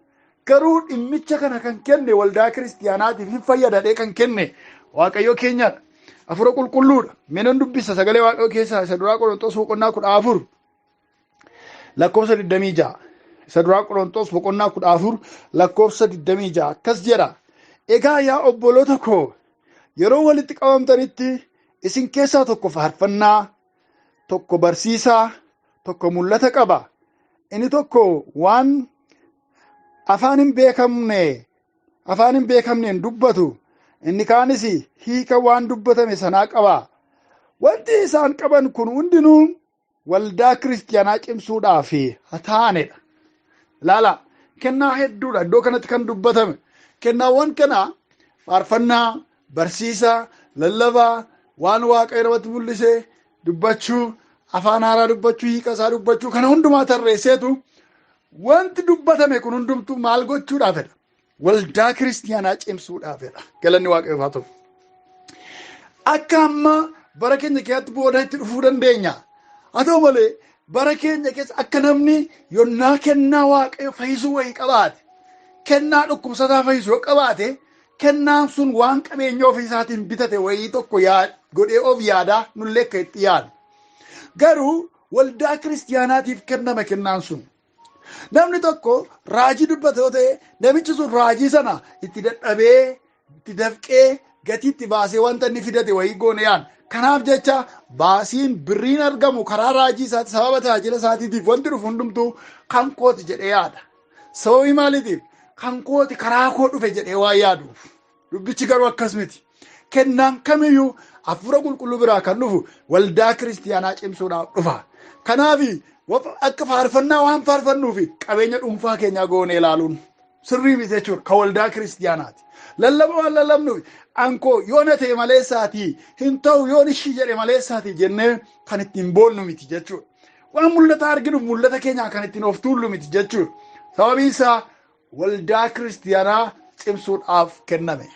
Garuu dhimmicha kana kan kenne waldaa kiristaanaatiif hin fayyadadhee kan kenne Waaqayyo keenyadha. Hafuura qulqulluudha. Menan dubbisa sagalee Waaqayyo keessaa isa duraa Qorontos boqonnaa 14 lakkoofsa 26. Isa duraa Qorontos boqonnaa 14 lakkoofsa 26 akkas jedha. Egaa yaa obboloota koo yeroo walitti qabamtanitti isin keessaa tokko faarfannaa, tokko barsiisaa, tokko mul'ata qaba. Inni tokko waan afaan hin beekamneen dubbatu, inni kaanis hiika waan dubbatame sanaa qaba. Wanti isaan qaban kun hundinuu waldaa kiristaanaa cimsuudhaaf ta'anidha. Ilaala, kennaa hedduudha iddoo kanatti kan dubbatame. Kennaawwan kana faarfannaa, barsiisaa, lallabaa, waan Waaqayyo irratti mul'isee dubbachuu, afaan haaraa dubbachuu, hiika isaa dubbachuu kana hundumaa tarreesseetu wanti dubbatame kun hundumtuu maal gochuudhaafidha? waldaa kiristaanaa cimsuudhaafidha. Galanni Waaqayyoof haa ta'u. Akka amma bara keenya keessatti booda itti dhufuu dandeenya. Haa ta'u malee bara keenya keessa akka namni yonnaa kennaa Waaqayyo fayyisuu wayii qabaate, kennaa dhukkubsataa fayyisuu yoo qabaate, kennaan sun waan qabeenya ofii isaatiin bitate wayii tokko godhee of yaadaa nullee akka itti yaadu. Garuu waldaa kiristaanaatiif kenname kennaan sun. Namni tokko raajii dubbate yoo ta'e, namichi sun raajii sana itti dadhabee, itti dafqee, gatii itti baasee wanta inni fidate wayii goone yaada. Kanaaf jecha baasiin birriin argamu karaa raajii isaati sababa tajaajila isaatiitiif wanti dhufu hundumtuu kan kooti jedhee yaada. Sababii maaliitiif? Kan kooti karaa koo dhufe jedhee waan yaaduuf. Dubbichi garuu akkas miti. Kennaan kamiyyuu hafuura qulqulluu biraa kan dhufu waldaa kiristaanaa cimsuudhaaf dhufa. Kanaaf akka faarfannaa waan faarfannuufi qabeenya dhuunfaa keenyaa goonee ilaaluun sirrii miti jechuudha. Kan waldaa kiristaanaati. Lallaba waan lallabnuuf ankoo yoo na ta'e maleessaatii hin ta'u yoo ishii jedhe maleessaatii jennee kan ittiin boonnu miti jechuudha. Waan mul'ata arginu mul'ata keenyaa kan ittiin of tuullu miti jechuudha. Sababii isaa waldaa kiristaanaa cimsuudhaaf kenname.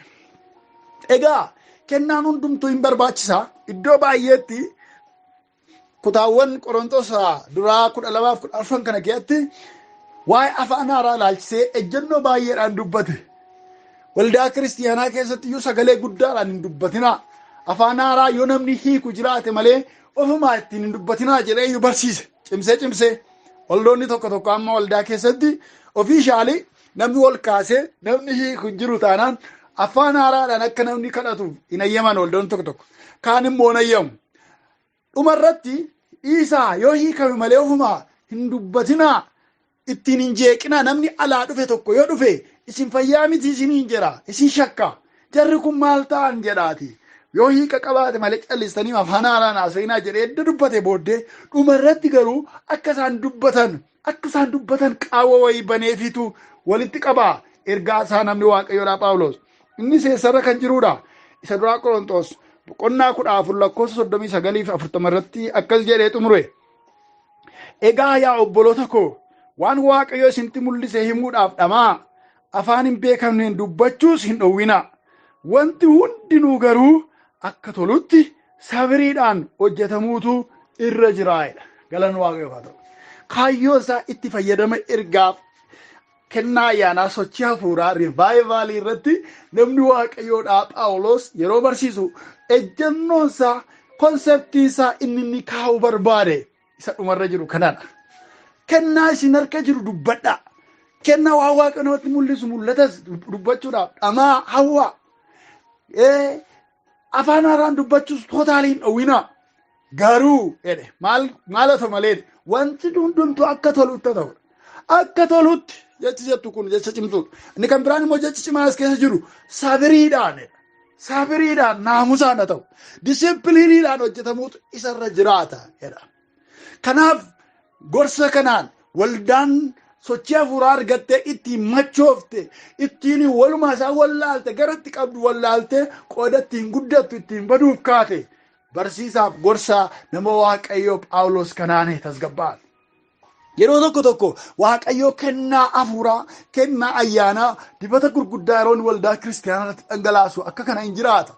Egaa kennaan hundumtuu hin barbaachisaa. Iddoo baay'eetti kutaawwan Qorontos duraa 12-14 kana keessatti waa'ee afaan haaraa ilaalchisee ejjennoo baay'eedhaan dubbate. Waldaa kiristaanaa keessatti iyyuu sagalee guddaadhaan hin dubbatinaa. Afaan haaraa yoo namni hiiku jiraate malee ofumaa ittiin hin dubbatinaa jedhee iyyuu barsiise. Cimsee waldoonni tokko amma waldaa keessatti ofiishaalii namni wal kaasee namni hiiku hin jiru taanaan afaan haaraadhaan akka namni kadhatuuf hin ayyaman waldoonni tokko. Kaan immoo hin ayyamu. Dhumarratti isaa yoo hiikame malee ofumaa hin dubbatinaa, ittiin hin jeeqinaa. Namni alaa dhufe tokko yoo dhufe isin fayyaa miti isiniin jedha, isin shakka. Jarri kun maal ta'an jedhaati. Yoo hiika qabaate malee callistanii afaan haaraan haasa'inaa jedhee edda dubbate booddee dhumarratti garuu akka isaan dubbatan qaawwa wayii baneefitu walitti qabaa. Ergaa isaa namni Waaqayyoodhaa Phaawulos. Inni seessarra kan jirudha. Isa duraa Qorontos boqonnaa 14:39-40 irratti akkas jedhee xumure. Egaa yaa obboloota koo, waan Waaqayyo isinitti mul'ise himuudhaaf dhamaa. Afaan hin beekamneen dubbachuus hin dhowwina. Wanti hundinuu garuu akka tolutti sabiriidhaan hojjetamuutu irra jiraayedha. Galanni Waaqayyoof haa ta'u. Kaayyoo isaa itti fayyadama ergaaf kennaa ayyaanaa sochii hafuuraa rivaayivaalii irratti namni Waaqayyoodhaa Phaawulos yeroo barsiisu ejjennoon isaa, konseptii isaa inni kaa'uu barbaade isa dhumarra jiru kanadha. Kennaa isin harka jiru dubbadhaa. Kennaa waan Waaqa namatti mul'isu mul'atas dubbachuudhaaf dhamaa hawwa. Afaan haaraan dubbachuus tootaalii hin dhowwina. Garuu maal haa ta'u malee wanti hundumtuu akka tolutti ta'u. Akka tolutti jechi jettu kun jecha cimtuudha. Inni kan biraan immoo jechi cimaa as keessa jiru sabiriidhaan naamusaan haa ta'u. Disiipiliiniidhaan hojjetamuutu isarra jiraata jedha. Kanaaf gorsa kanaan waldaan sochii hafuuraa argattee ittiin machoofte, ittiin walumaa isaa wallaalte, garatti qabdu wallaalte, qooda ittiin guddattu ittiin baduuf kaate barsiisaaf gorsaa nama Waaqayyoo Phaawulos kanaane tasgabbaan. Yeroo tokko Waaqayyoo kennaa hafuuraa, kennaa ayyaanaa, dibata gurguddaa yeroon waldaa kiristaanaatti dhangalaasu akka kana hin jiraata.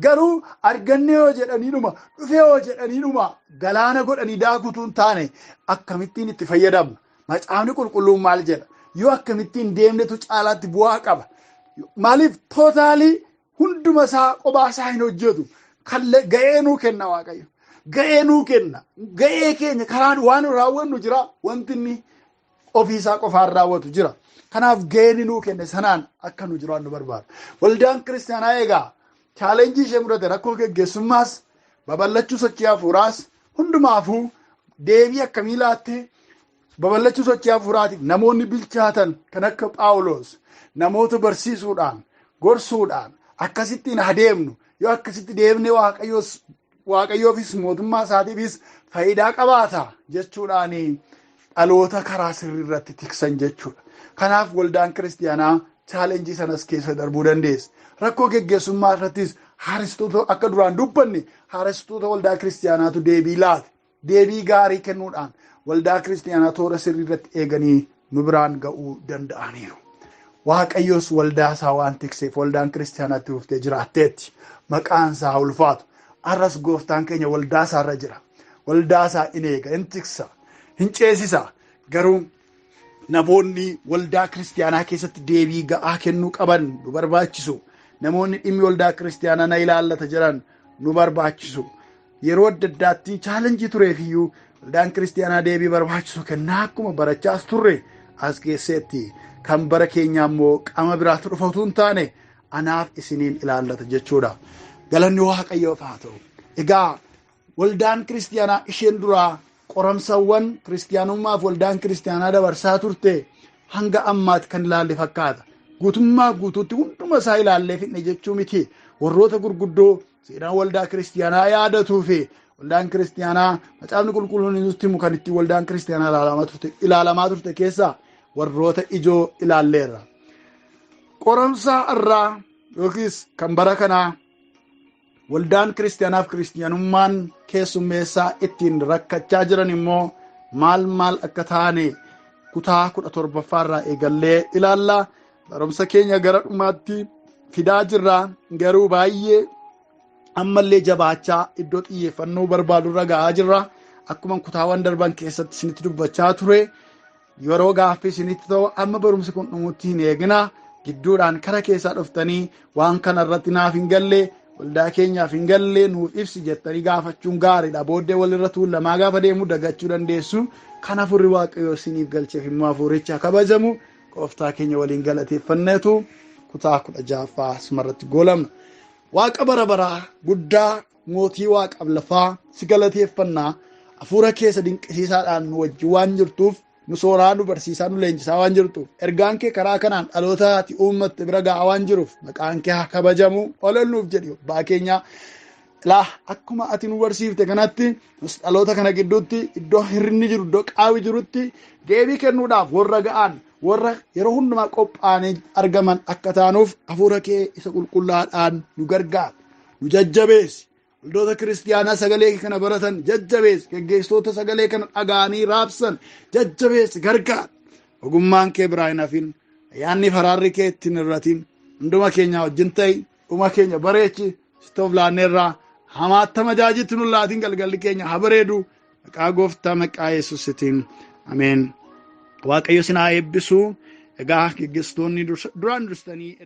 Garuu argannee yoo jedhaniidhuma, dhufee yoo jedhaniidhuma galaana godhanii daakutuun taane akkamittiin itti fayyadamna? Macaafni qulqulluun maal jedha? Yoo akkamittiin deemnetu caalaatti bu'aa qaba? Maaliif tootaalii hunduma isaa qophaa isaa hin hojjetu? Ga'ee nuu kenna Waaqayyo. Ga'ee nuu kenna. Ga'ee keenya karaan waan raawwannu jira. Wanti inni ofiisaa qofaan raawwatu jira. Kanaaf ga'een nuu kenne sanaan akka nu jiraannu barbaada. Waldaan kiristaanaa egaa chaalenjii ishee mudate rakkoo geggeessummaas, babal'achuu sochii hafuuraas hundumaafuu deebii akkamii laattee babal'achuu sochii hafuuraatiif namoonni bilchaatan kan akka Phaawulos namoota barsiisuudhaan, gorsuudhaan akkasittiin adeemnu. Yoo akkasitti deemnee Waaqayyoofis mootummaa isaatiifis faayidaa qabaata jechuudhaan dhaloota karaa sirrii irratti tiksan jechuudha. Kanaaf waldaan kiristaanaa chaalenjii sanas keessa darbuu dandeessa. Rakkoo geggeessummaa irrattis haaristoota akka duraan dubbanne haaristoota waldaa kiristaanaatu deebii laate. Deebii gaarii kennuudhaan waldaa kiristaanaa toora sirrii irratti eeganii nu biraan ga'uu danda'aniiru. Waaqayyoos waldaa isaa waan tikseef waldaan kiristaanaatti dhuftee jiraatteetti maqaan isaa ulfaatu. Arras gooftaan keenya waldaa isaarra jira. Waldaa isaa in eega, in tiksa, hin ceesisa. Garuu namoonni waldaa kiristaanaa keessatti deebii ga'aa kennuu qaban nu barbaachisu. Namoonni dhimmi waldaa kiristaanaa na ilaallata jiran nu barbaachisu. Yeroo adda addaatti chaalenjii tureefiyyuu waldaan kiristaanaa deebii barbaachisu kennaa akkuma barachaas turre as keessatti. Kan bara keenya immoo qaama biraatti dhufatu hin taane anaaf isiniin ilaallata jechuudha. Galanni Waaqayyoof haa ta'u. Egaa waldaan kiristaanaa isheen duraa qoramsawwan kiristaanummaaf waldaan kiristaanaa dabarsaa turte hanga ammaatti kan ilaalle fakkaata. Guutummaa guutuutti hunduma isaa ilaallee fixne jechuu miti. Warroota gurguddoo seenaan waldaa kiristaanaa yaadatuu fi waldaan kiristaanaa macaafni qulqulluun nutti himu kan ittiin waldaan kiristaanaa ilaalamaa turte keessaa warroota ijoo ilaalleerra. Qoramsaa irraa yookiis kan bara kanaa waldaan kiristaanaaf kiristaanummaan keessummeessaa ittiin rakkachaa jiran immoo maal akka taane kutaa 17 eegallee ilaalla. Barumsa keenya gara dhumaatti fidaa jirra. Garuu baay'ee ammallee jabaachaa iddoo xiyyeeffannoo barbaadurra ga'aa jirra. Akkuma kutaawwan darban keessatti isinitti dubbachaa ture. Yeroo gaaffii isinitti ta'u amma barumsi kun dhumutti hin eegina. Gidduudhaan kara keessaa dhuftanii waan kana irratti naaf hin galle waldaa keenyaaf hin galle nuuf ibsi jettanii gaafachuun gaariidha. Booddee walirra tuulamaa gaafa deemu dagachuu dandeessu. Kan hafuurri Waaqayyoo isiniif galcheef immoo hafuuricha kabajamu. Gooftaa keenya waliin galateeffanneetu kutaa 16 asumarratti goolabna. Waaqa bara baraa guddaa mootii waaqaaf lafaa si galateeffannaa. Hafuura keessa dinqisiisaadhaan nu wajjin waan jirtuuf nu sooraa nu barsiisaa nu leenjisaa waan jirtuuf ergaan kee karaa kanaan dhalootaati uummatti bira ga'aa waan jiruuf maqaan kee haa kabajamu oololluuf jedhi abbaa keenya. Laa akkuma ati nu barsiifte kanatti dhaloota kana gidduutti iddoo hirrinni jiru iddoo qaawwi jirutti deebii kennuudhaaf warra ga'an warra yeroo hundumaa qophaa'anii argaman akka taanuuf hafuura kee isa qulqullaadhaan nu gargaar nu jajjabeessi. Waldoota kiristaanaa sagalee kana baratan jajjabeessi. Geggeessitoota sagalee kana dhaga'anii raabsan jajjabeessi gargaar. Ogummaan kee biraa hin hafin. Ayyaanni faraarri kee ittiin hir'atin. Hunduma keenya wajjin ta'i. Dhuma keenya bareechi. Sitoof laanneerraa hamaattama jaajitti nu laatiin galgalli keenya haa bareedu. Maqaa gooftaa maqaa Yesuusitiin. Ameen. Waaqayyo isin haa eebbisu. Egaa geggeessitoonni duraan dursanii